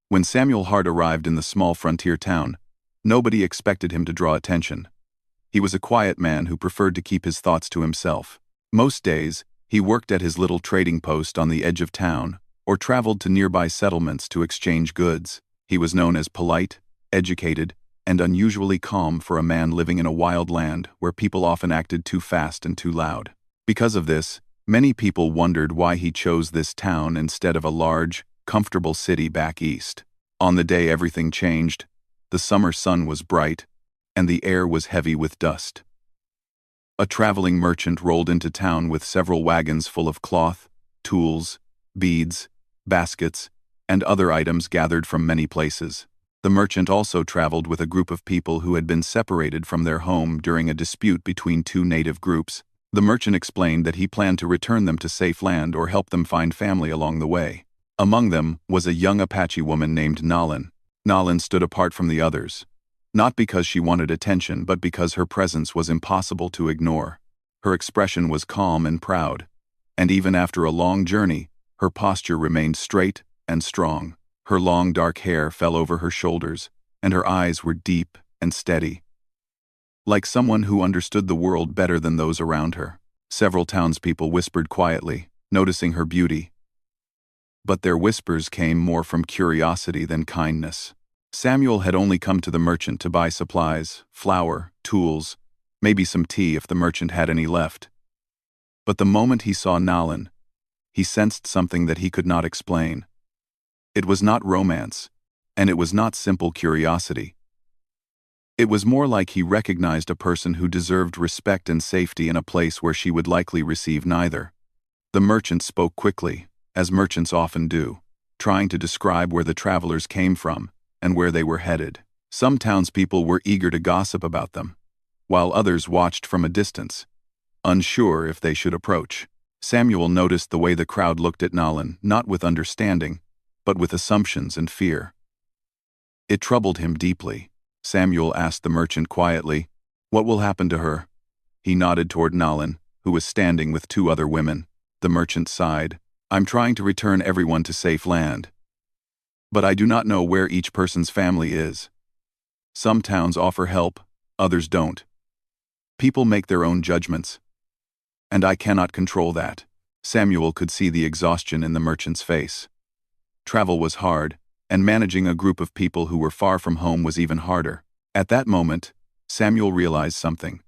When Samuel Hart arrived in the small frontier town, nobody expected him to draw attention. He was a quiet man who preferred to keep his thoughts to himself. Most days, he worked at his little trading post on the edge of town, or traveled to nearby settlements to exchange goods. He was known as polite, educated, and unusually calm for a man living in a wild land where people often acted too fast and too loud. Because of this, many people wondered why he chose this town instead of a large, comfortable city back east. On the day everything changed, the summer sun was bright, and the air was heavy with dust. A traveling merchant rolled into town with several wagons full of cloth, tools, beads, baskets, and other items gathered from many places. The merchant also traveled with a group of people who had been separated from their home during a dispute between two native groups. The merchant explained that he planned to return them to safe land or help them find family along the way. Among them was a young Apache woman named Nalin. Nalin stood apart from the others, not because she wanted attention but because her presence was impossible to ignore. Her expression was calm and proud, and even after a long journey, her posture remained straight and strong. Her long dark hair fell over her shoulders, and her eyes were deep and steady, like someone who understood the world better than those around her. Several townspeople whispered quietly, noticing her beauty. But their whispers came more from curiosity than kindness. Samuel had only come to the merchant to buy supplies, flour, tools, maybe some tea if the merchant had any left. But the moment he saw Nalin, he sensed something that he could not explain. It was not romance, and it was not simple curiosity. It was more like he recognized a person who deserved respect and safety in a place where she would likely receive neither. The merchant spoke quickly, as merchants often do, trying to describe where the travelers came from and where they were headed. Some townspeople were eager to gossip about them, while others watched from a distance, unsure if they should approach. Samuel noticed the way the crowd looked at Nalin, not with understanding, but with assumptions and fear. It troubled him deeply. Samuel asked the merchant quietly, "What will happen to her?" He nodded toward Nalin, who was standing with two other women. The merchant sighed. "I'm trying to return everyone to safe land. But I do not know where each person's family is. Some towns offer help, others don't. People make their own judgments, and I cannot control that." Samuel could see the exhaustion in the merchant's face. Travel was hard, and managing a group of people who were far from home was even harder. At that moment, Samuel realized something.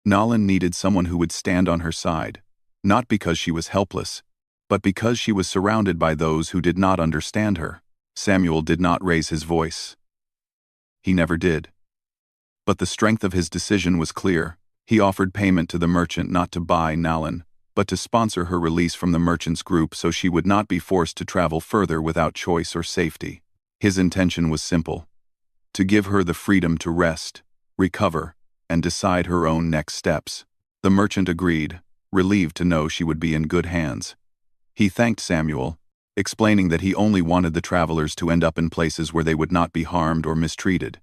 Nalin needed someone who would stand on her side, not because she was helpless, but because she was surrounded by those who did not understand her. Samuel did not raise his voice. He never did. But the strength of his decision was clear. He offered payment to the merchant not to buy Nalin, but to sponsor her release from the merchant's group so she would not be forced to travel further without choice or safety. His intention was simple: to give her the freedom to rest, recover, and decide her own next steps. The merchant agreed, relieved to know she would be in good hands. He thanked Samuel, explaining that he only wanted the travelers to end up in places where they would not be harmed or mistreated.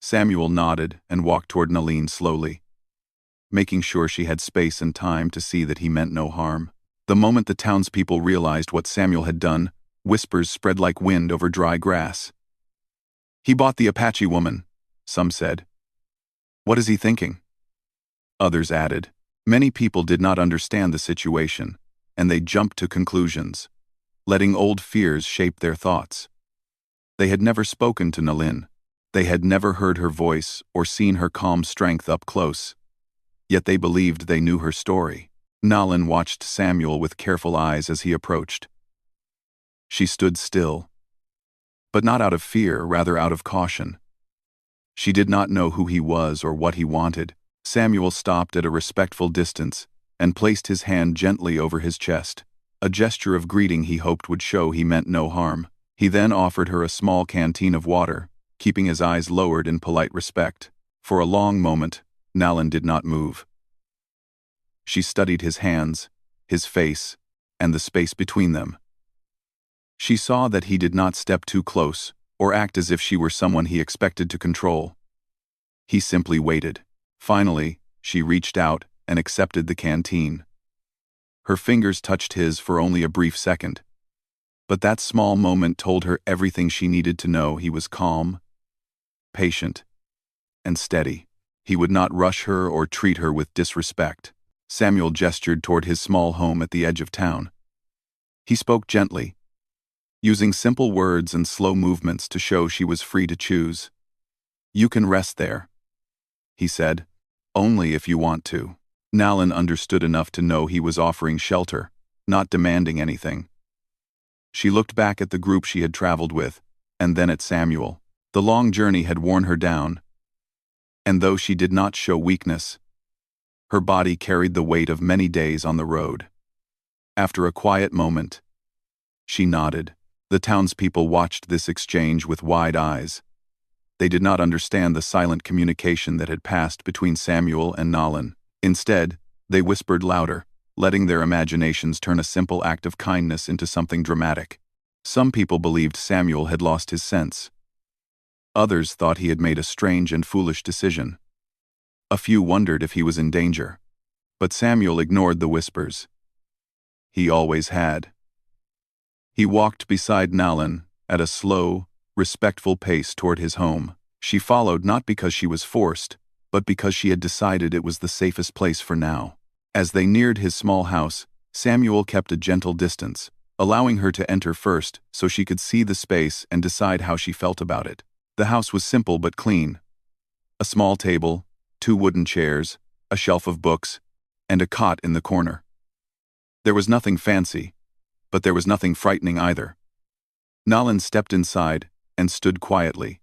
Samuel nodded and walked toward Nalin slowly, making sure she had space and time to see that he meant no harm. The moment the townspeople realized what Samuel had done, whispers spread like wind over dry grass. "He bought the Apache woman," some said. "What is he thinking?" Others added. Many people did not understand the situation, and they jumped to conclusions, letting old fears shape their thoughts. They had never spoken to Nalin. They had never heard her voice or seen her calm strength up close. Yet they believed they knew her story. Nalin watched Samuel with careful eyes as he approached. She stood still, but not out of fear, rather out of caution. She did not know who he was or what he wanted. Samuel stopped at a respectful distance and placed his hand gently over his chest, a gesture of greeting he hoped would show he meant no harm. He then offered her a small canteen of water, keeping his eyes lowered in polite respect. For a long moment, Nalin did not move. She studied his hands, his face, and the space between them. She saw that he did not step too close or act as if she were someone he expected to control. He simply waited. Finally, she reached out and accepted the canteen. Her fingers touched his for only a brief second. But that small moment told her everything she needed to know. He was calm, patient, and steady. He would not rush her or treat her with disrespect. Samuel gestured toward his small home at the edge of town. He spoke gently, using simple words and slow movements to show she was free to choose. "You can rest there," he said, "only if you want to." Nalin understood enough to know he was offering shelter, not demanding anything. She looked back at the group she had traveled with, and then at Samuel. The long journey had worn her down, and though she did not show weakness, her body carried the weight of many days on the road. After a quiet moment, she nodded. The townspeople watched this exchange with wide eyes. They did not understand the silent communication that had passed between Samuel and Nalin. Instead, they whispered louder, letting their imaginations turn a simple act of kindness into something dramatic. Some people believed Samuel had lost his sense. Others thought he had made a strange and foolish decision. A few wondered if he was in danger. But Samuel ignored the whispers. He always had. He walked beside Nalin at a slow, respectful pace toward his home. She followed not because she was forced, but because she had decided it was the safest place for now. As they neared his small house, Samuel kept a gentle distance, allowing her to enter first so she could see the space and decide how she felt about it. The house was simple but clean. A small table, 2 wooden chairs, a shelf of books, and a cot in the corner. There was nothing fancy, but there was nothing frightening either. Nalin stepped inside and stood quietly,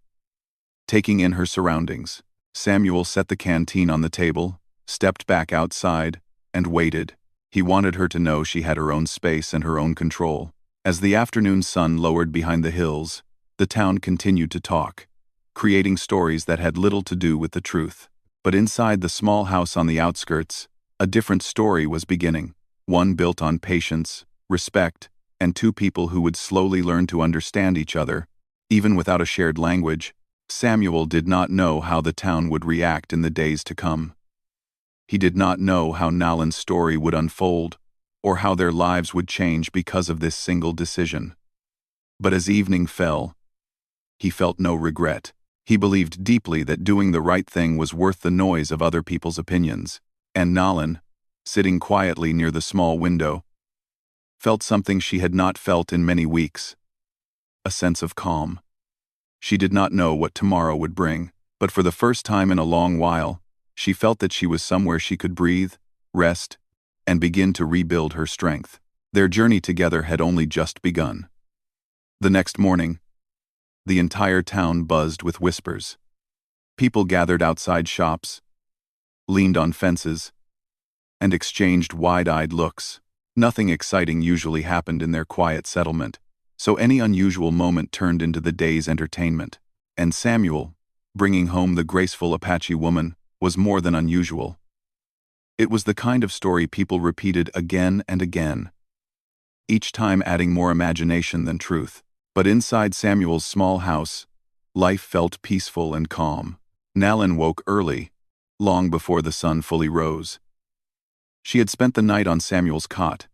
taking in her surroundings. Samuel set the canteen on the table, stepped back outside, and waited. He wanted her to know she had her own space and her own control. As the afternoon sun lowered behind the hills, the town continued to talk, creating stories that had little to do with the truth. But inside the small house on the outskirts, a different story was beginning, one built on patience, respect, and 2 people who would slowly learn to understand each other, even without a shared language. Samuel did not know how the town would react in the days to come. He did not know how Nalin's story would unfold, or how their lives would change because of this single decision. But as evening fell, he felt no regret. He believed deeply that doing the right thing was worth the noise of other people's opinions. And Nalin, sitting quietly near the small window, felt something she had not felt in many weeks. A sense of calm. She did not know what tomorrow would bring, but for the first time in a long while, she felt that she was somewhere she could breathe, rest, and begin to rebuild her strength. Their journey together had only just begun. The next morning, the entire town buzzed with whispers. People gathered outside shops, leaned on fences, and exchanged wide-eyed looks. Nothing exciting usually happened in their quiet settlement, so any unusual moment turned into the day's entertainment. And Samuel, bringing home the graceful Apache woman, was more than unusual. It was the kind of story people repeated again and again, each time adding more imagination than truth. But inside Samuel's small house, life felt peaceful and calm. Nalin woke early, long before the sun fully rose. She had spent the night on Samuel's cot,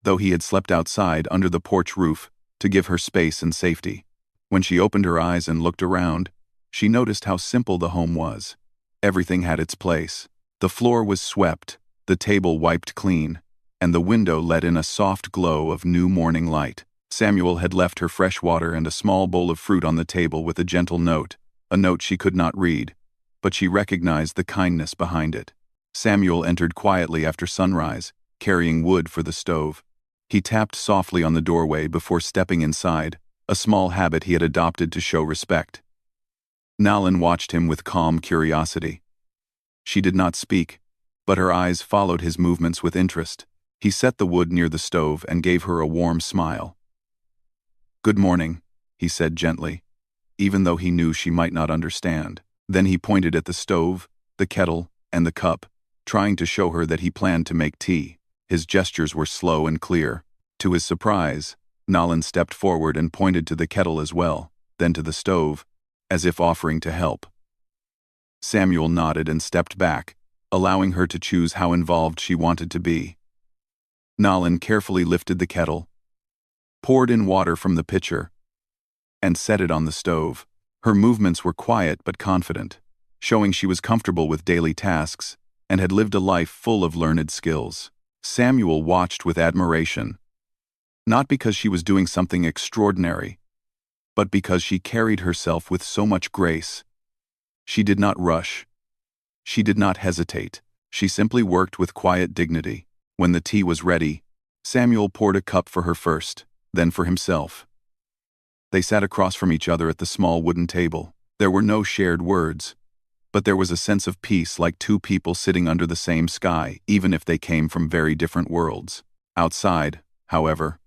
though he had slept outside under the porch roof to give her space and safety. When she opened her eyes and looked around, she noticed how simple the home was. Everything had its place. The floor was swept, the table wiped clean, and the window let in a soft glow of new morning light. Samuel had left her fresh water and a small bowl of fruit on the table with a gentle note, a note she could not read, but she recognized the kindness behind it. Samuel entered quietly after sunrise, carrying wood for the stove. He tapped softly on the doorway before stepping inside, a small habit he had adopted to show respect. Nalin watched him with calm curiosity. She did not speak, but her eyes followed his movements with interest. He set the wood near the stove and gave her a warm smile. "Good morning," he said gently, even though he knew she might not understand. Then he pointed at the stove, the kettle, and the cup, trying to show her that he planned to make tea. His gestures were slow and clear. To his surprise, Nalin stepped forward and pointed to the kettle as well, then to the stove, as if offering to help. Samuel nodded and stepped back, allowing her to choose how involved she wanted to be. Nalin carefully lifted the kettle, poured in water from the pitcher, and set it on the stove. Her movements were quiet but confident, showing she was comfortable with daily tasks and had lived a life full of learned skills. Samuel watched with admiration, not because she was doing something extraordinary, but because she carried herself with so much grace. She did not rush. She did not hesitate. She simply worked with quiet dignity. When the tea was ready, Samuel poured a cup for her first, then for himself. They sat across from each other at the small wooden table. There were no shared words, but there was a sense of peace, like two people sitting under the same sky, even if they came from very different worlds. Outside, however,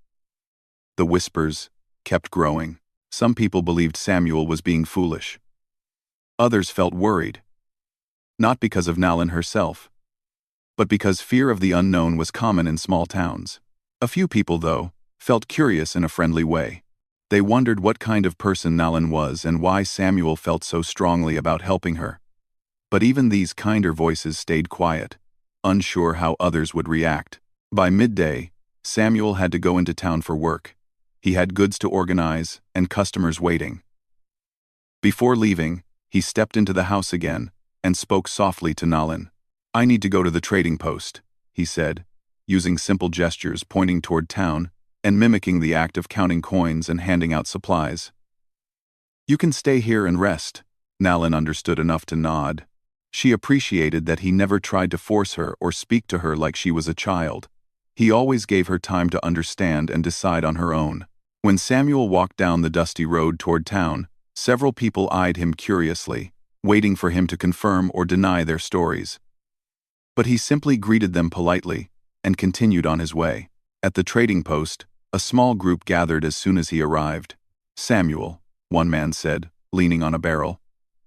the whispers kept growing. Some people believed Samuel was being foolish. Others felt worried, not because of Nalin herself, but because fear of the unknown was common in small towns. A few people, though, felt curious in a friendly way. They wondered what kind of person Nalin was and why Samuel felt so strongly about helping her. But even these kinder voices stayed quiet, unsure how others would react. By midday, Samuel had to go into town for work. He had goods to organize and customers waiting. Before leaving, he stepped into the house again and spoke softly to Nalin. "I need to go to the trading post," he said, using simple gestures pointing toward town and mimicking the act of counting coins and handing out supplies. "You can stay here and rest." Nalin understood enough to nod. She appreciated that he never tried to force her or speak to her like she was a child. He always gave her time to understand and decide on her own. When Samuel walked down the dusty road toward town, several people eyed him curiously, waiting for him to confirm or deny their stories. But he simply greeted them politely and continued on his way. At the trading post, a small group gathered as soon as he arrived. "Samuel," one man said, leaning on a barrel,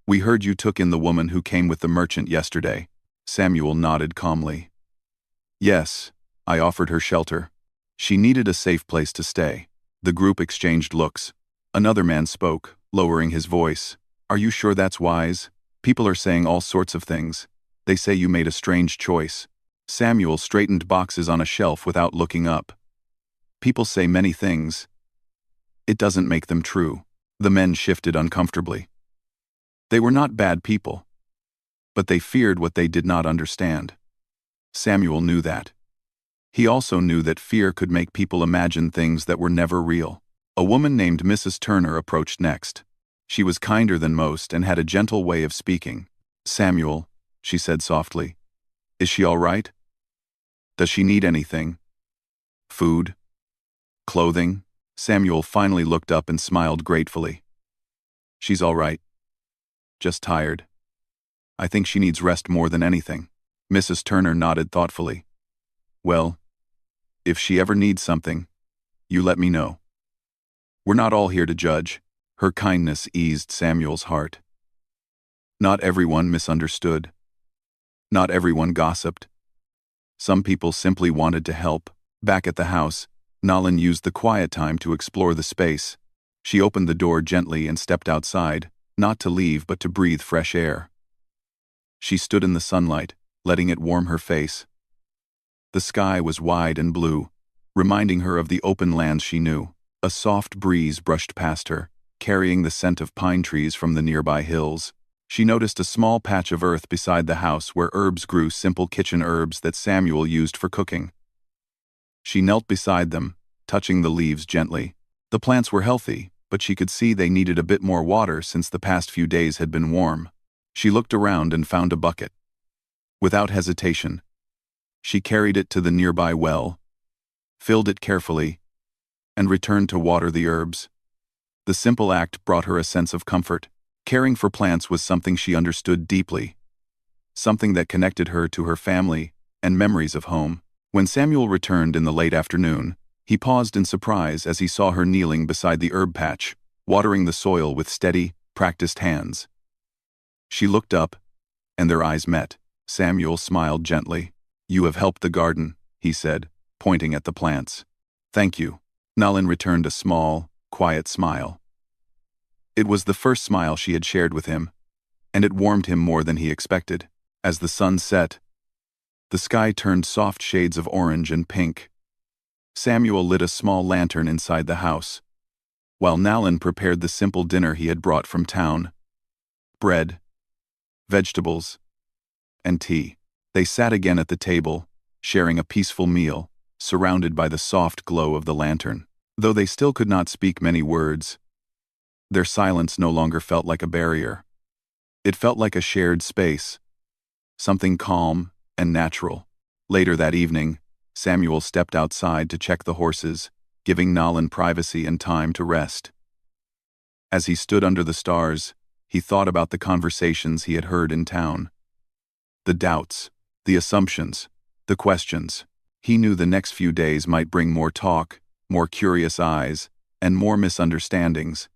"we heard you took in the woman who came with the merchant yesterday." Samuel nodded calmly. "Yes, I offered her shelter. She needed a safe place to stay." The group exchanged looks. Another man spoke, lowering his voice. "Are you sure that's wise? People are saying all sorts of things. They say you made a strange choice." Samuel straightened boxes on a shelf without looking up. "People say many things. It doesn't make them true." The men shifted uncomfortably. They were not bad people, but they feared what they did not understand. Samuel knew that. He also knew that fear could make people imagine things that were never real. A woman named Mrs. Turner approached next. She was kinder than most and had a gentle way of speaking. "Samuel," she said softly, "is she all right? Does she need anything? Food? Clothing?" Samuel finally looked up and smiled gratefully. "She's all right. Just tired. I think she needs rest more than anything." Mrs. Turner nodded thoughtfully. "Well, if she ever needs something, you let me know. We're not all here to judge." Her kindness eased Samuel's heart. Not everyone misunderstood. Not everyone gossiped. Some people simply wanted to help. Back at the house, Nalin used the quiet time to explore the space. She opened the door gently and stepped outside, not to leave but to breathe fresh air. She stood in the sunlight, letting it warm her face. The sky was wide and blue, reminding her of the open lands she knew. A soft breeze brushed past her, carrying the scent of pine trees from the nearby hills. She noticed a small patch of earth beside the house where herbs grew, simple kitchen herbs that Samuel used for cooking. She knelt beside them, touching the leaves gently. The plants were healthy, but she could see they needed a bit more water since the past few days had been warm. She looked around and found a bucket. Without hesitation, she carried it to the nearby well, filled it carefully, and returned to water the herbs. The simple act brought her a sense of comfort. Caring for plants was something she understood deeply, something that connected her to her family and memories of home. When Samuel returned in the late afternoon, he paused in surprise as he saw her kneeling beside the herb patch, watering the soil with steady, practiced hands. She looked up, and their eyes met. Samuel smiled gently. "You have helped the garden," he said, pointing at the plants. "Thank you." Nalin returned a small, quiet smile. It was the first smile she had shared with him, and it warmed him more than he expected. As the sun set, the sky turned soft shades of orange and pink. Samuel lit a small lantern inside the house, while Nalin prepared the simple dinner he had brought from town: bread, vegetables, and tea. They sat again at the table, sharing a peaceful meal, surrounded by the soft glow of the lantern. Though they still could not speak many words, their silence no longer felt like a barrier. It felt like a shared space, something calm and natural. Later that evening, Samuel stepped outside to check the horses, giving Nalin privacy and time to rest. As he stood under the stars, he thought about the conversations he had heard in town. The doubts, the assumptions, the questions. He knew the next few days might bring more talk, more curious eyes, and more misunderstandings.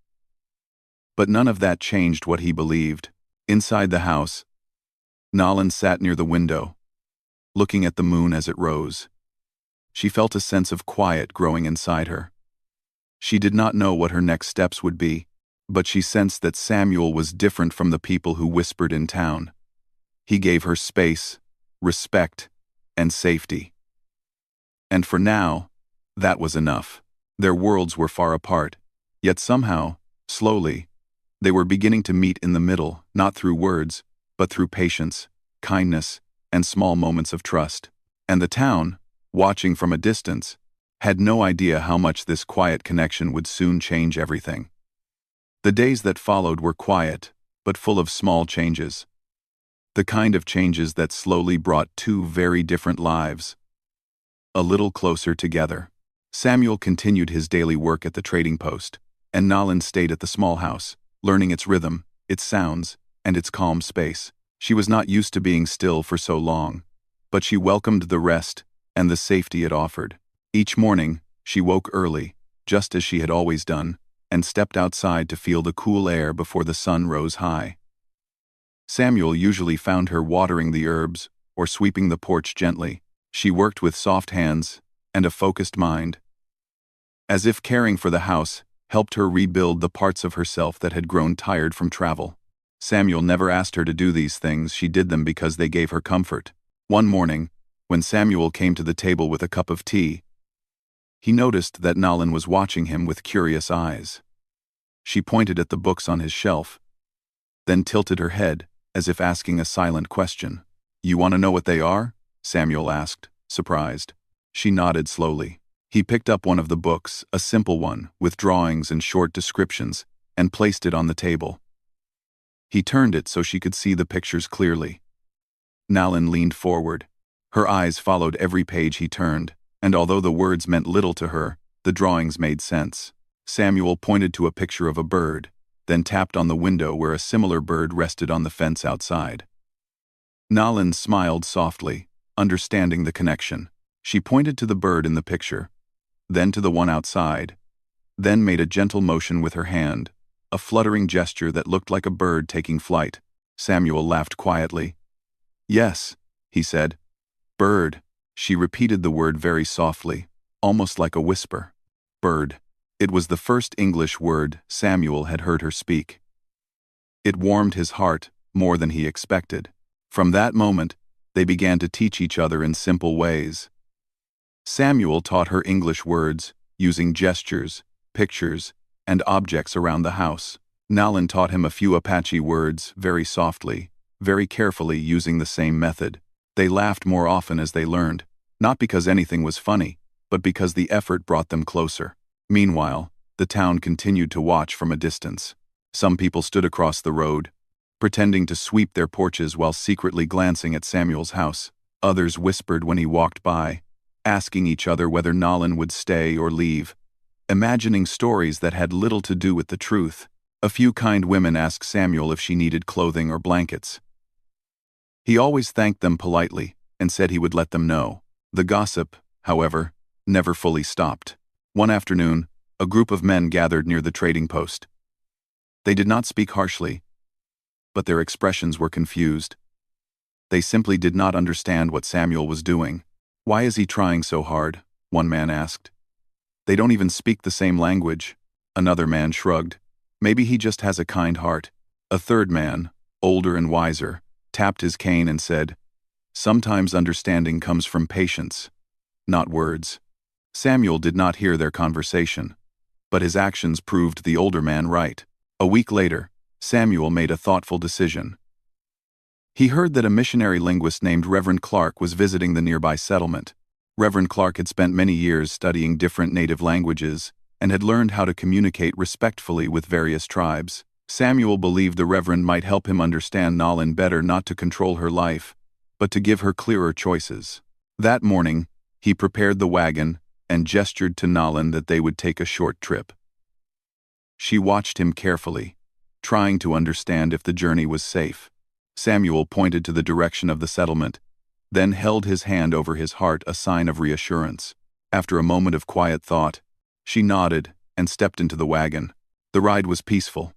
But none of that changed what he believed. Inside the house, Nalin sat near the window, looking at the moon as it rose. She felt a sense of quiet growing inside her. She did not know what her next steps would be, but she sensed that Samuel was different from the people who whispered in town. He gave her space, respect, and safety. And for now, that was enough. Their worlds were far apart, yet somehow, slowly, they were beginning to meet in the middle, not through words, but through patience, kindness, and small moments of trust. And the town, watching from a distance, had no idea how much this quiet connection would soon change everything. The days that followed were quiet, but full of small changes. The kind of changes that slowly brought two very different lives a little closer together. Samuel continued his daily work at the trading post, and Nalin stayed at the small house, learning its rhythm, its sounds, and its calm space. She was not used to being still for so long, but she welcomed the rest and the safety it offered. Each morning, she woke early, just as she had always done, and stepped outside to feel the cool air before the sun rose high. Samuel usually found her watering the herbs or sweeping the porch gently. She worked with soft hands and a focused mind, as if caring for the house helped her rebuild the parts of herself that had grown tired from travel. Samuel never asked her to do these things, she did them because they gave her comfort. One morning, when Samuel came to the table with a cup of tea, he noticed that Nalin was watching him with curious eyes. She pointed at the books on his shelf, then tilted her head, as if asking a silent question. "You want to know what they are?" Samuel asked, surprised. She nodded slowly. He picked up one of the books, a simple one, with drawings and short descriptions, and placed it on the table. He turned it so she could see the pictures clearly. Nalin leaned forward. Her eyes followed every page he turned, and although the words meant little to her, the drawings made sense. Samuel pointed to a picture of a bird, then tapped on the window where a similar bird rested on the fence outside. Nalin smiled softly, understanding the connection. She pointed to the bird in the picture, then to the one outside, then made a gentle motion with her hand, a fluttering gesture that looked like a bird taking flight. Samuel laughed quietly. "Yes," he said. "Bird." She repeated the word very softly, almost like a whisper. Bird. It was the first English word Samuel had heard her speak. It warmed his heart more than he expected. From that moment, they began to teach each other in simple ways. Samuel taught her English words, using gestures, pictures, and objects around the house. Nalin taught him a few Apache words, very softly, very carefully, using the same method. They laughed more often as they learned, not because anything was funny, but because the effort brought them closer. Meanwhile, the town continued to watch from a distance. Some people stood across the road, pretending to sweep their porches while secretly glancing at Samuel's house. Others whispered when he walked by, asking each other whether Nalin would stay or leave, imagining stories that had little to do with the truth. A few kind women asked Samuel if she needed clothing or blankets. He always thanked them politely and said he would let them know. The gossip, however, never fully stopped. One afternoon, a group of men gathered near the trading post. They did not speak harshly, but their expressions were confused. They simply did not understand what Samuel was doing. "Why is he trying so hard?" one man asked. "They don't even speak the same language." Another man shrugged. "Maybe he just has a kind heart." A third man, older and wiser, tapped his cane and said, "Sometimes understanding comes from patience, not words." Samuel did not hear their conversation, but his actions proved the older man right. A week later, Samuel made a thoughtful decision. He heard that a missionary linguist named Reverend Clark was visiting the nearby settlement. Reverend Clark had spent many years studying different native languages and had learned how to communicate respectfully with various tribes. Samuel believed the Reverend might help him understand Nalin better, not to control her life, but to give her clearer choices. That morning, he prepared the wagon and gestured to Nalin that they would take a short trip. She watched him carefully, trying to understand if the journey was safe. Samuel pointed to the direction of the settlement, then held his hand over his heart, a sign of reassurance. After a moment of quiet thought, she nodded and stepped into the wagon. The ride was peaceful.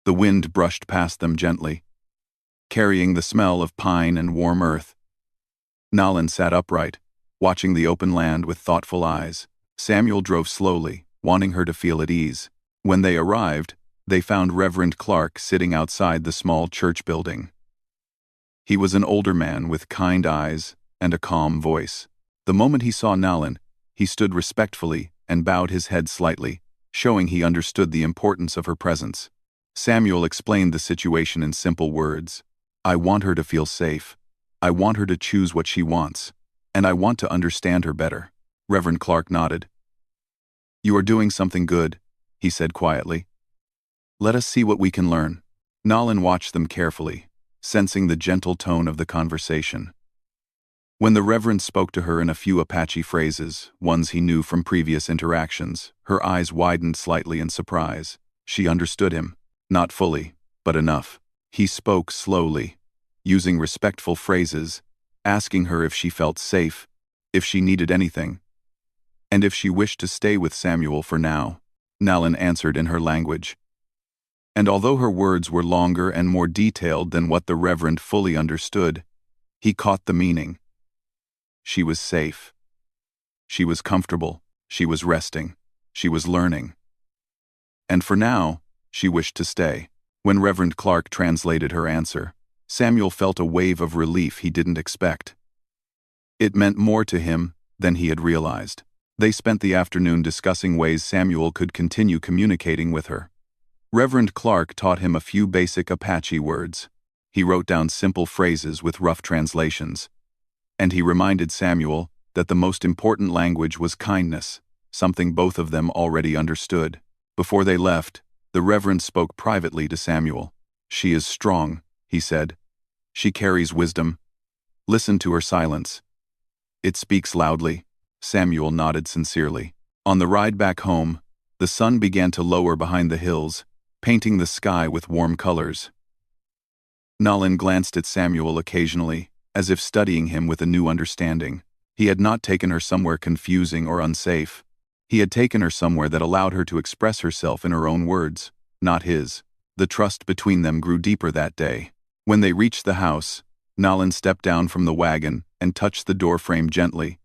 The wind brushed past them gently, carrying the smell of pine and warm earth. Nalin sat upright, watching the open land with thoughtful eyes. Samuel drove slowly, wanting her to feel at ease. When they arrived, they found Reverend Clark sitting outside the small church building. He was an older man with kind eyes and a calm voice. The moment he saw Nalin, he stood respectfully and bowed his head slightly, showing he understood the importance of her presence. Samuel explained the situation in simple words. "I want her to feel safe. I want her to choose what she wants, and I want to understand her better." Reverend Clark nodded. "You are doing something good," he said quietly. "Let us see what we can learn." Nalin watched them carefully, sensing the gentle tone of the conversation. When the Reverend spoke to her in a few Apache phrases, ones he knew from previous interactions, her eyes widened slightly in surprise. She understood him. Not fully, but enough. He spoke slowly, using respectful phrases, asking her if she felt safe, if she needed anything, and if she wished to stay with Samuel for now. Nalin answered in her language. And although her words were longer and more detailed than what the Reverend fully understood, he caught the meaning. She was safe. She was comfortable. She was resting. She was learning. And for now, she wished to stay. When Reverend Clark translated her answer, Samuel felt a wave of relief he didn't expect. It meant more to him than he had realized. They spent the afternoon discussing ways Samuel could continue communicating with her. Reverend Clark taught him a few basic Apache words. He wrote down simple phrases with rough translations. And he reminded Samuel that the most important language was kindness, something both of them already understood. Before they left, the Reverend spoke privately to Samuel. "She is strong," he said. "She carries wisdom. Listen to her silence. It speaks loudly." Samuel nodded sincerely. On the ride back home, the sun began to lower behind the hills, painting the sky with warm colors. Nalin glanced at Samuel occasionally, as if studying him with a new understanding. He had not taken her somewhere confusing or unsafe. He had taken her somewhere that allowed her to express herself in her own words, not his. The trust between them grew deeper that day. When they reached the house, Nalin stepped down from the wagon and touched the doorframe gently,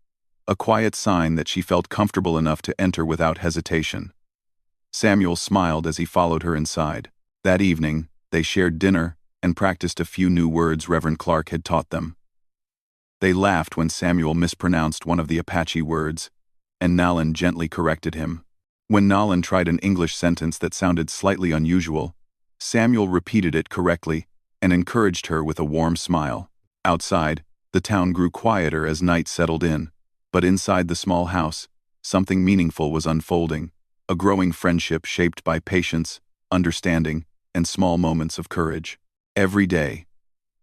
a quiet sign that she felt comfortable enough to enter without hesitation. Samuel smiled as he followed her inside. That evening, they shared dinner and practiced a few new words Reverend Clark had taught them. They laughed when Samuel mispronounced one of the Apache words, and Nalin gently corrected him. When Nalin tried an English sentence that sounded slightly unusual, Samuel repeated it correctly and encouraged her with a warm smile. Outside, the town grew quieter as night settled in, but inside the small house, something meaningful was unfolding, a growing friendship shaped by patience, understanding, and small moments of courage. Every day,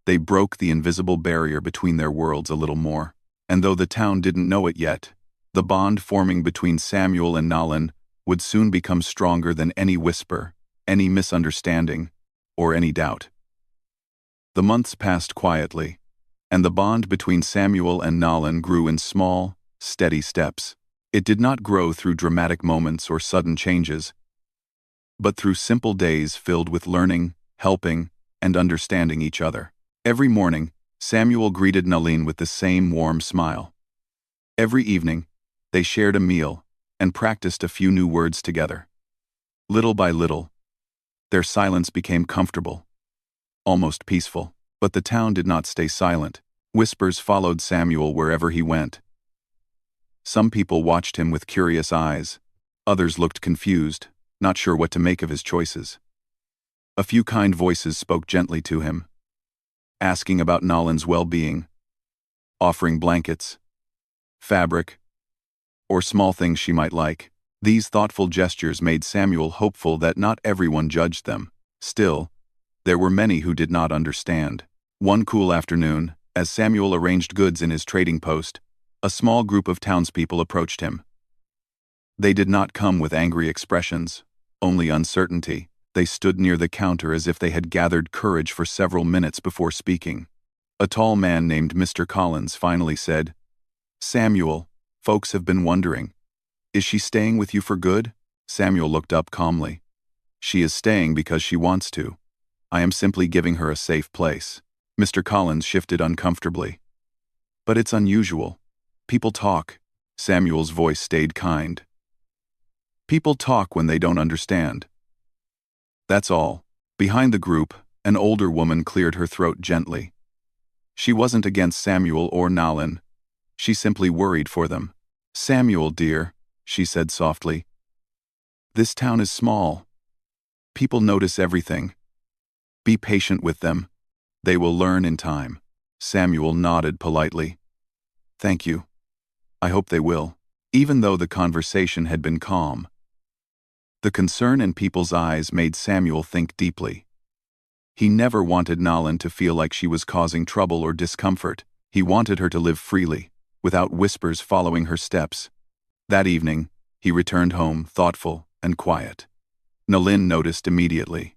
they broke the invisible barrier between their worlds a little more, and though the town didn't know it yet, the bond forming between Samuel and Nalin would soon become stronger than any whisper, any misunderstanding, or any doubt. The months passed quietly, and the bond between Samuel and Nalin grew in small, steady steps. It did not grow through dramatic moments or sudden changes, but through simple days filled with learning, helping, and understanding each other. Every morning, Samuel greeted Nalin with the same warm smile. Every evening, they shared a meal and practiced a few new words together. Little by little, their silence became comfortable, almost peaceful. But the town did not stay silent. Whispers followed Samuel wherever he went. Some people watched him with curious eyes. Others looked confused, not sure what to make of his choices. A few kind voices spoke gently to him, asking about Nolan's well-being, offering blankets, fabric, or small things she might like. These thoughtful gestures made Samuel hopeful that not everyone judged them. Still, there were many who did not understand. One cool afternoon, as Samuel arranged goods in his trading post, a small group of townspeople approached him. They did not come with angry expressions, only uncertainty. They stood near the counter as if they had gathered courage for several minutes before speaking. A tall man named Mr. Collins finally said, "Samuel, folks have been wondering. Is she staying with you for good?" Samuel looked up calmly. "She is staying because she wants to. I am simply giving her a safe place." Mr. Collins shifted uncomfortably. "But it's unusual. People talk." Samuel's voice stayed kind. "People talk when they don't understand. That's all." Behind the group, an older woman cleared her throat gently. She wasn't against Samuel or Nolan. She simply worried for them. "Samuel, dear," she said softly. "This town is small. People notice everything. Be patient with them. They will learn in time." Samuel nodded politely. "Thank you. I hope they will." Even though the conversation had been calm, the concern in people's eyes made Samuel think deeply. He never wanted Nolan to feel like she was causing trouble or discomfort. He wanted her to live freely, without whispers following her steps. That evening, he returned home thoughtful and quiet. Nalin noticed immediately.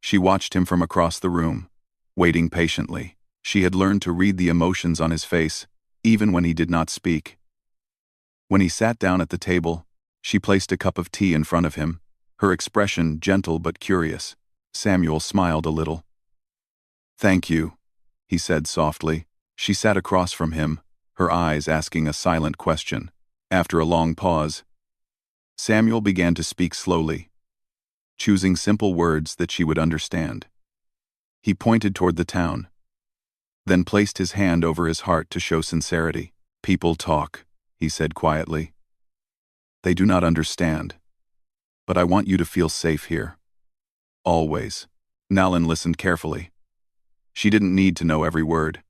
She watched him from across the room, waiting patiently. She had learned to read the emotions on his face, even when he did not speak. When he sat down at the table, she placed a cup of tea in front of him, her expression gentle but curious. Samuel smiled a little. "Thank you," he said softly. She sat across from him, her eyes asking a silent question. After a long pause, Samuel began to speak slowly, choosing simple words that she would understand. He pointed toward the town, then placed his hand over his heart to show sincerity. "People talk," he said quietly. "They do not understand. But I want you to feel safe here. Always." Nalin listened carefully. She didn't need to know every word.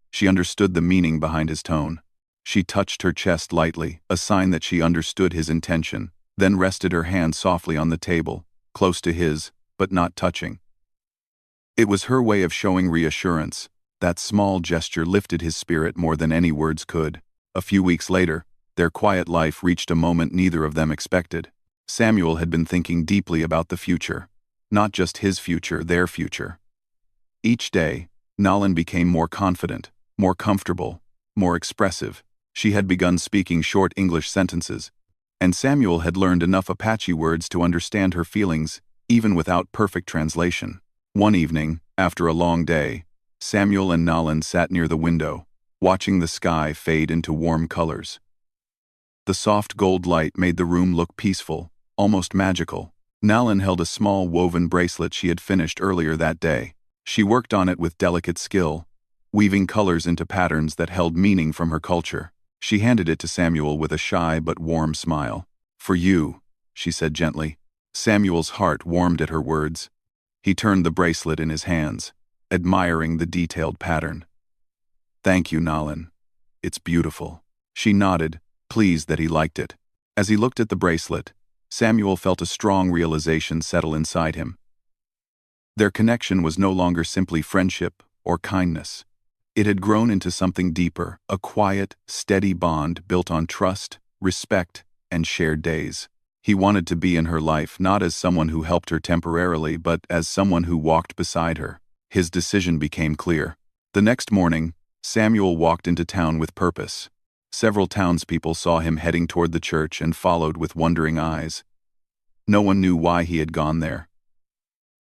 She understood the meaning behind his tone. She touched her chest lightly, a sign that she understood his intention, then rested her hand softly on the table, close to his, but not touching. It was her way of showing reassurance. That small gesture lifted his spirit more than any words could. A few weeks later, their quiet life reached a moment neither of them expected. Samuel had been thinking deeply about the future. Not just his future, their future. Each day, Nalin became more confident, more comfortable, more expressive. She had begun speaking short English sentences, and Samuel had learned enough Apache words to understand her feelings, even without perfect translation. One evening, after a long day, Samuel and Nalin sat near the window, watching the sky fade into warm colors. The soft gold light made the room look peaceful, almost magical. Nalin held a small woven bracelet she had finished earlier that day. She worked on it with delicate skill, weaving colors into patterns that held meaning from her culture. She handed it to Samuel with a shy but warm smile. "For you," she said gently. Samuel's heart warmed at her words. He turned the bracelet in his hands, admiring the detailed pattern. "Thank you, Nalin. It's beautiful." She nodded, pleased that he liked it. As he looked at the bracelet, Samuel felt a strong realization settle inside him. Their connection was no longer simply friendship or kindness. It had grown into something deeper, a quiet, steady bond built on trust, respect, and shared days. He wanted to be in her life not as someone who helped her temporarily, but as someone who walked beside her. His decision became clear. The next morning, Samuel walked into town with purpose. Several townspeople saw him heading toward the church and followed with wondering eyes. No one knew why he had gone there.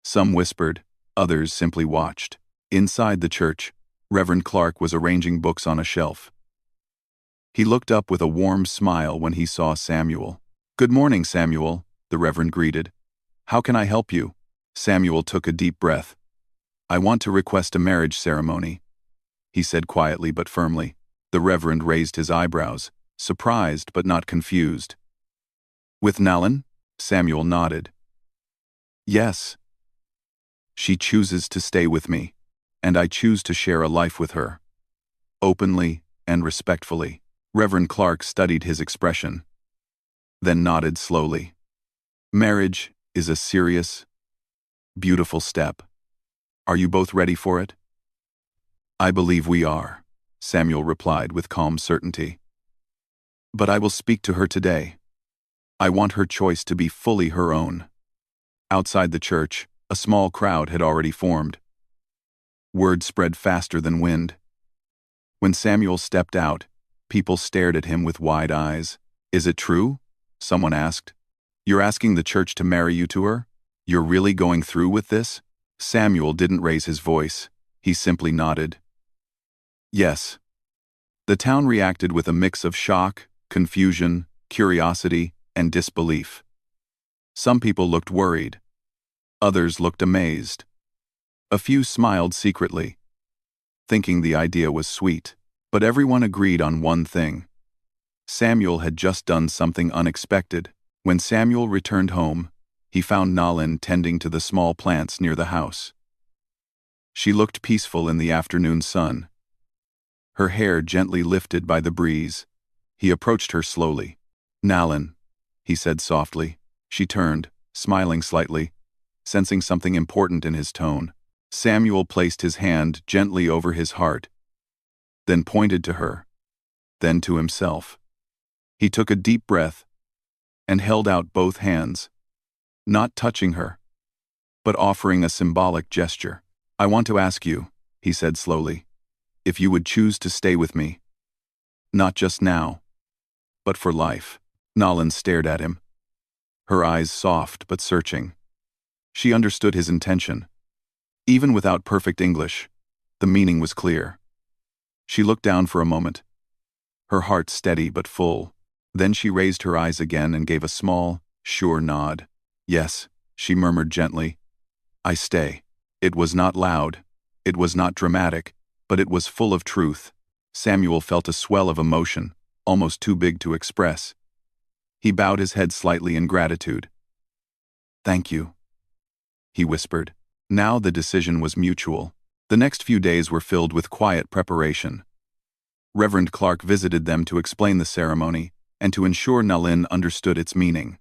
Some whispered, others simply watched. Inside the church, Reverend Clark was arranging books on a shelf. He looked up with a warm smile when he saw Samuel. "Good morning, Samuel," the Reverend greeted. "How can I help you?" Samuel took a deep breath. "I want to request a marriage ceremony," he said quietly but firmly. The Reverend raised his eyebrows. surprised but not confused. With Nalin? Samuel nodded. Yes. She chooses to stay with me, and I choose to share a life with her. Openly and respectfully. Reverend Clark studied his expression, then nodded slowly. Marriage is a serious, beautiful step. Are you both ready for it? I believe we are, Samuel replied with calm certainty. But I will speak to her today. I want her choice to be fully her own. Outside the church, a small crowd had already formed. Word spread faster than wind. When Samuel stepped out, people stared at him with wide eyes. Is it true? Someone asked. You're asking the church to marry you to her? You're really going through with this? Samuel didn't raise his voice. He simply nodded. Yes. The town reacted with a mix of shock, confusion, curiosity, and disbelief. Some people looked worried. Others looked amazed. A few smiled secretly, thinking the idea was sweet. But everyone agreed on one thing. Samuel had just done something unexpected. When Samuel returned home, he found Nalin tending to the small plants near the house. She looked peaceful in the afternoon sun, her hair gently lifted by the breeze. He approached her slowly. Nalin, he said softly. She turned, smiling slightly, sensing something important in his tone. Samuel placed his hand gently over his heart, then pointed to her, then to himself. He took a deep breath and held out both hands, not touching her, but offering a symbolic gesture. I want to ask you, he said slowly, if you would choose to stay with me. Not just now, but for life. Nalin stared at him, her eyes soft but searching. She understood his intention. Even without perfect English, the meaning was clear. She looked down for a moment, her heart steady but full. Then she raised her eyes again and gave a small, sure nod. Yes, she murmured gently. I stay. It was not loud, it was not dramatic, but it was full of truth. Samuel felt a swell of emotion, almost too big to express. He bowed his head slightly in gratitude. Thank you, he whispered. Now the decision was mutual. The next few days were filled with quiet preparation. Reverend Clark visited them to explain the ceremony and to ensure Nalin understood its meaning.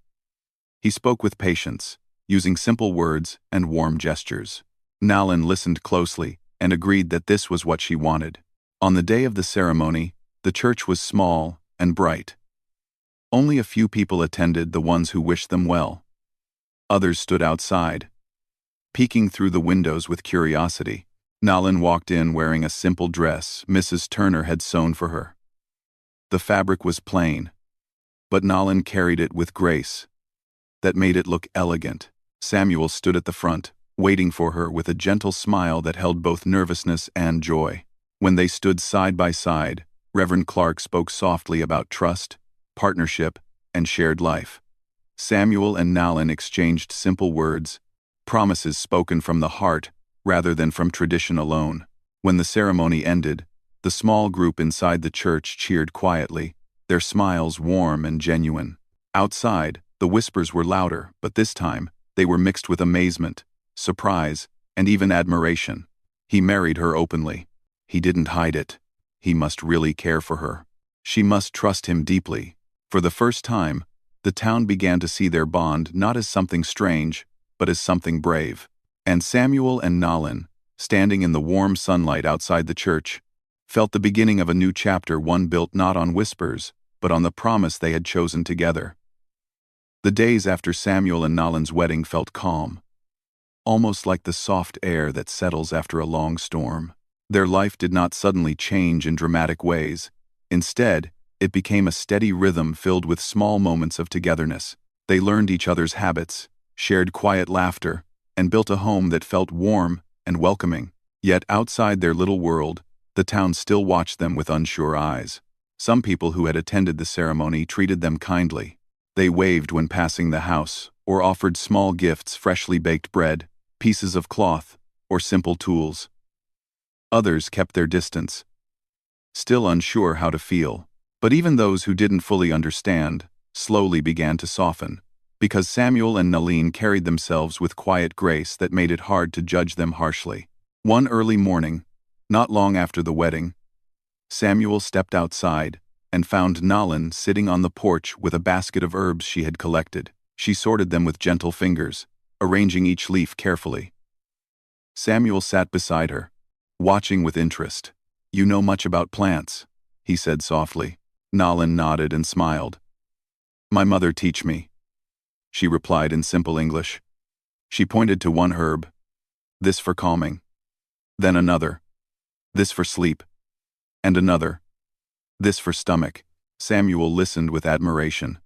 He spoke with patience, using simple words and warm gestures. Nalin listened closely and agreed that this was what she wanted. On the day of the ceremony, the church was small and bright. Only a few people attended, the ones who wished them well. Others stood outside, peeking through the windows with curiosity. Nalin walked in wearing a simple dress Mrs. Turner had sewn for her. The fabric was plain, but Nalin carried it with grace that made it look elegant. Samuel stood at the front, waiting for her with a gentle smile that held both nervousness and joy. When they stood side by side, Reverend Clark spoke softly about trust, partnership, and shared life. Samuel and Nalin exchanged simple words, promises spoken from the heart rather than from tradition alone. When the ceremony ended, the small group inside the church cheered quietly, their smiles warm and genuine. Outside, the whispers were louder, but this time, they were mixed with amazement, surprise, and even admiration. He married her openly. He didn't hide it. He must really care for her. She must trust him deeply. For the first time, the town began to see their bond not as something strange, but as something brave. And Samuel and Nalin, standing in the warm sunlight outside the church, felt the beginning of a new chapter, one built not on whispers, but on the promise they had chosen together. The days after Samuel and Nalin's wedding felt calm, almost like the soft air that settles after a long storm. Their life did not suddenly change in dramatic ways. Instead, it became a steady rhythm filled with small moments of togetherness. They learned each other's habits, shared quiet laughter, and built a home that felt warm and welcoming. Yet outside their little world, the town still watched them with unsure eyes. Some people who had attended the ceremony treated them kindly. They waved when passing the house, or offered small gifts, freshly baked bread, pieces of cloth, or simple tools. Others kept their distance, still unsure how to feel. But even those who didn't fully understand slowly began to soften, because Samuel and Nalin carried themselves with quiet grace that made it hard to judge them harshly. One early morning, not long after the wedding, Samuel stepped outside and found Nalin sitting on the porch with a basket of herbs she had collected. She sorted them with gentle fingers, arranging each leaf carefully. Samuel sat beside her, watching with interest. "You know much about plants," he said softly. Nalin nodded and smiled. "My mother teach me," she replied in simple English. She pointed to one herb, "This for calming." Then another, "This for sleep." And another, "This for stomach." Samuel listened with admiration.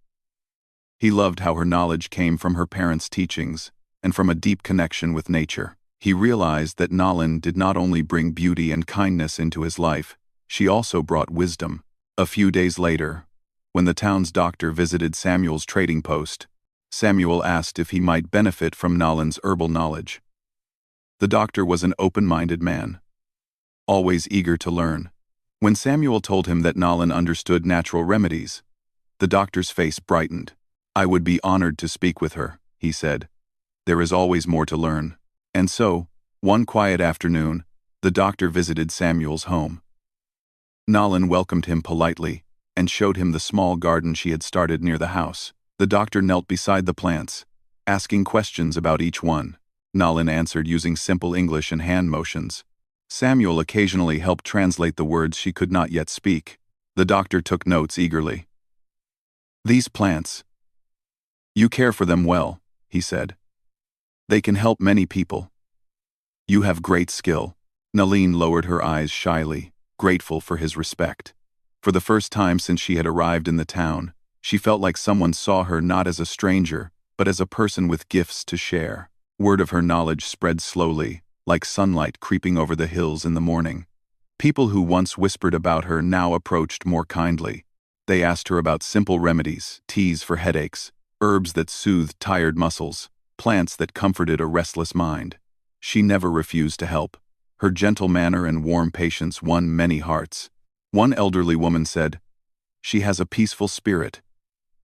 He loved how her knowledge came from her parents' teachings and from a deep connection with nature. He realized that Nalin did not only bring beauty and kindness into his life, she also brought wisdom. A few days later, when the town's doctor visited Samuel's trading post, Samuel asked if he might benefit from Nalin's herbal knowledge. The doctor was an open-minded man, always eager to learn. When Samuel told him that Nalin understood natural remedies, the doctor's face brightened. "I would be honored to speak with her," he said. "There is always more to learn." And so, one quiet afternoon, the doctor visited Samuel's home. Nalin welcomed him politely and showed him the small garden she had started near the house. The doctor knelt beside the plants, asking questions about each one. Nalin answered using simple English and hand motions. Samuel occasionally helped translate the words she could not yet speak. The doctor took notes eagerly. "These plants, you care for them well," he said. "They can help many people. You have great skill." Nalin lowered her eyes shyly, grateful for his respect. For the first time since she had arrived in the town, she felt like someone saw her not as a stranger, but as a person with gifts to share. Word of her knowledge spread slowly, like sunlight creeping over the hills in the morning. People who once whispered about her now approached more kindly. They asked her about simple remedies, teas for headaches, herbs that soothed tired muscles, plants that comforted a restless mind. She never refused to help. Her gentle manner and warm patience won many hearts. One elderly woman said, "She has a peaceful spirit,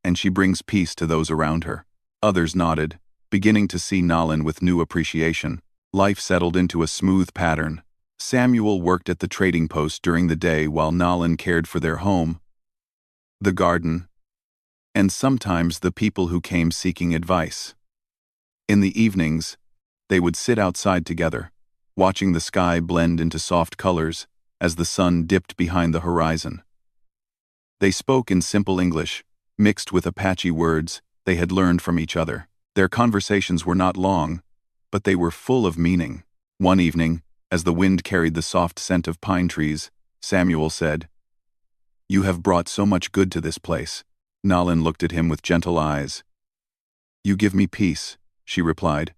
and she brings peace to those around her." Others nodded, beginning to see Nalin with new appreciation. Life settled into a smooth pattern. Samuel worked at the trading post during the day while Nalin cared for their home, the garden, and sometimes the people who came seeking advice. In the evenings, they would sit outside together, watching the sky blend into soft colors as the sun dipped behind the horizon. They spoke in simple English, mixed with Apache words they had learned from each other. Their conversations were not long, but they were full of meaning. One evening, as the wind carried the soft scent of pine trees, Samuel said, "You have brought so much good to this place." Nalin looked at him with gentle eyes. "You give me peace," she replied.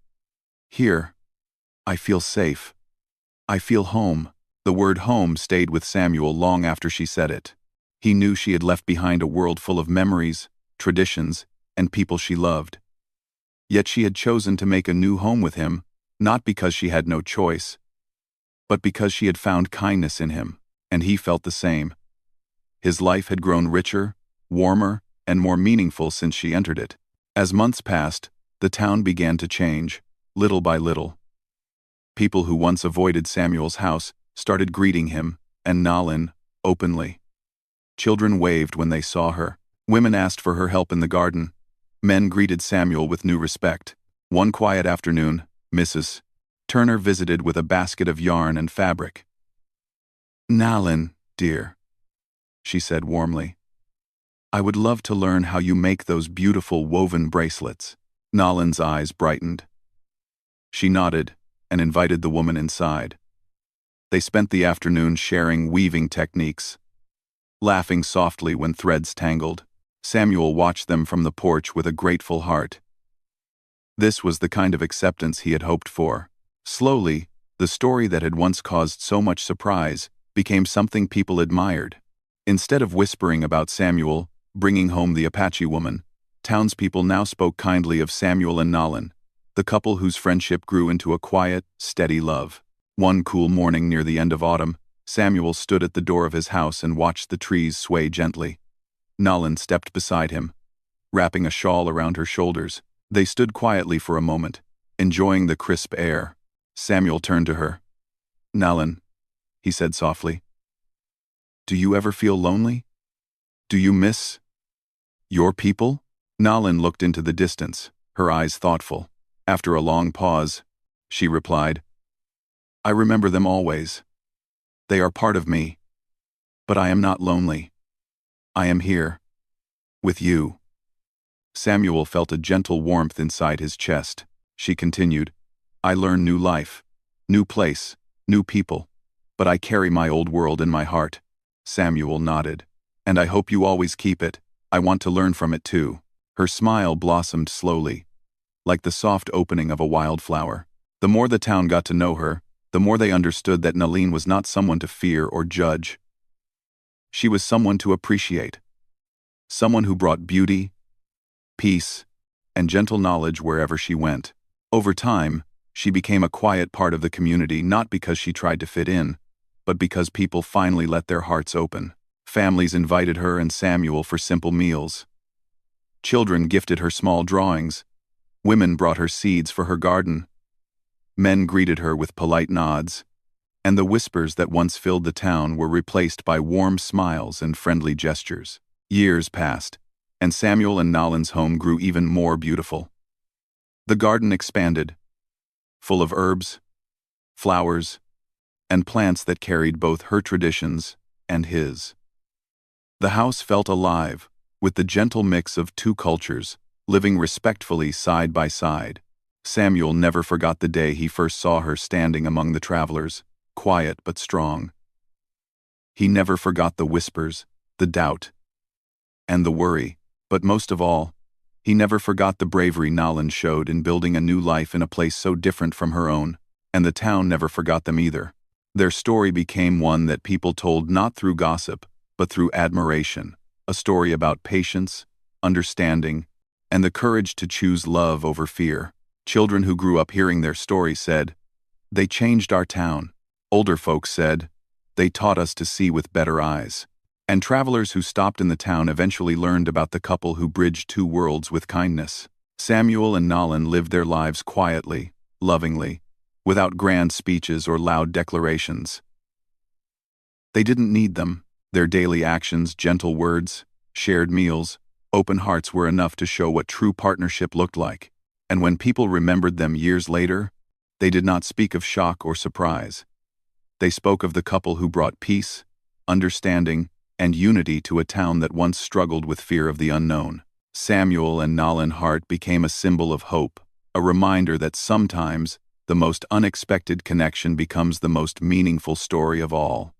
"Here, I feel safe. I feel home." The word home stayed with Samuel long after she said it. He knew she had left behind a world full of memories, traditions, and people she loved. Yet she had chosen to make a new home with him, not because she had no choice, but because she had found kindness in him, and he felt the same. His life had grown richer, warmer, and more meaningful since she entered it. As months passed, the town began to change, little by little. People who once avoided Samuel's house started greeting him, and Nalin, openly. Children waved when they saw her. Women asked for her help in the garden. Men greeted Samuel with new respect. One quiet afternoon, Mrs. Turner visited with a basket of yarn and fabric. "Nalin, dear," she said warmly, "I would love to learn how you make those beautiful woven bracelets." Nalin's eyes brightened. She nodded and invited the woman inside. They spent the afternoon sharing weaving techniques, laughing softly when threads tangled. Samuel watched them from the porch with a grateful heart. This was the kind of acceptance he had hoped for. Slowly, the story that had once caused so much surprise became something people admired. Instead of whispering about Samuel bringing home the Apache woman, townspeople now spoke kindly of Samuel and Nalin, the couple whose friendship grew into a quiet, steady love. One cool morning near the end of autumn, Samuel stood at the door of his house and watched the trees sway gently. Nalin stepped beside him, wrapping a shawl around her shoulders. They stood quietly for a moment, enjoying the crisp air. Samuel turned to her. "Nalin," he said softly, "do you ever feel lonely? Do you miss your people?" Nalin looked into the distance, her eyes thoughtful. After a long pause, she replied, "I remember them always. They are part of me. But I am not lonely. I am here. With you." Samuel felt a gentle warmth inside his chest. She continued, "I learn new life, new place, new people. But I carry my old world in my heart." Samuel nodded. "And I hope you always keep it. I want to learn from it too." Her smile blossomed slowly, like the soft opening of a wildflower. The more the town got to know her, the more they understood that Nalin was not someone to fear or judge. She was someone to appreciate. Someone who brought beauty, peace, and gentle knowledge wherever she went. Over time, she became a quiet part of the community, not because she tried to fit in, but because people finally let their hearts open. Families invited her and Samuel for simple meals. Children gifted her small drawings. Women brought her seeds for her garden. Men greeted her with polite nods, and the whispers that once filled the town were replaced by warm smiles and friendly gestures. Years passed, and Samuel and Nalin's home grew even more beautiful. The garden expanded, full of herbs, flowers, and plants that carried both her traditions and his. The house felt alive, with the gentle mix of two cultures, living respectfully side by side. Samuel never forgot the day he first saw her standing among the travelers, quiet but strong. He never forgot the whispers, the doubt, and the worry, but most of all, he never forgot the bravery Nalin showed in building a new life in a place so different from her own, and the town never forgot them either. Their story became one that people told not through gossip, but through admiration, a story about patience, understanding, and the courage to choose love over fear. Children who grew up hearing their story said, "They changed our town." Older folks said, "They taught us to see with better eyes." And travelers who stopped in the town eventually learned about the couple who bridged two worlds with kindness. Samuel and Nalin lived their lives quietly, lovingly, without grand speeches or loud declarations. They didn't need them. Their daily actions, gentle words, shared meals, open hearts were enough to show what true partnership looked like. And when people remembered them years later, they did not speak of shock or surprise. They spoke of the couple who brought peace, understanding, and unity to a town that once struggled with fear of the unknown. Samuel and Nalin Hart became a symbol of hope, a reminder that sometimes the most unexpected connection becomes the most meaningful story of all.